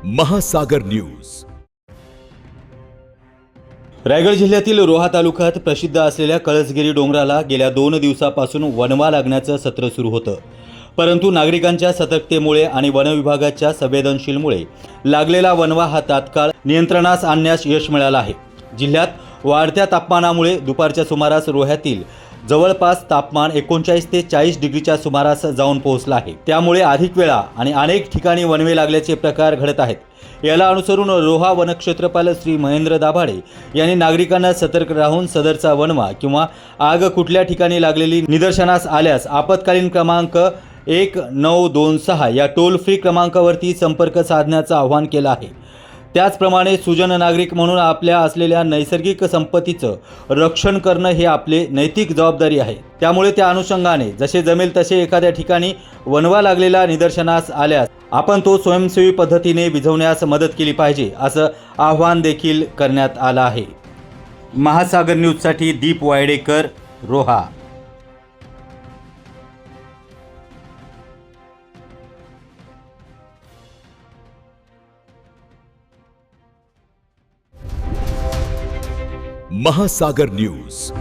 महासागर न्यूज। रायगड जिल्ह्यातील रोहा तालुक्यात प्रसिद्ध असलेल्या कळसगिरी डोंगराला गेल्या 2 दिवसापासून वणवा लागण्याचं सत्र सुरू होतं। परंतु नागरिकांच्या सतर्कतेमुळे आणि वन विभागाच्या संवेदनशीलतेमुळे लागलेला वणवा हा तात्काळ नियंत्रणास आणण्यास यश मिळालं आहे। जिल्ह्यात वाढत्या तापमानामुळे दुपारच्या सुमारास रोह्यातील जवळपास तापमान 39 ते 40 डिग्रीच्या सुमारास जाऊन पोहोचलं आहे। त्यामुळे अधिक वेळा आणि अनेक ठिकाणी वणवे लागल्याचे प्रकार घडत आहेत। याला अनुसरून रोहा वनक्षेत्रपाल श्री महेंद्र दाभाडे यांनी नागरिकांना सतर्क राहून सदरचा वणवा किंवा आग कुठल्या ठिकाणी लागलेली निदर्शनास आल्यास आपत्कालीन क्रमांक 1926 या टोल फ्री क्रमांकावरती संपर्क साधण्याचं आवाहन केलं आहे। त्याचप्रमाणे सुजन नागरिक म्हणून आपल्या असलेल्या नैसर्गिक संपत्तीचं रक्षण करणं हे आपले नैतिक जबाबदारी आहे। त्यामुळे त्या अनुषंगाने जसे जमेल तसे एखाद्या ठिकाणी वणवा लागलेला निदर्शनास आल्यास आपण तो स्वयंसेवी पद्धतीने विझवण्यास मदत केली पाहिजे, असं आवाहन देखील करण्यात आलं आहे। महासागर न्यूजसाठी दीप वायडेकर, रोहा। महासागर न्यूज।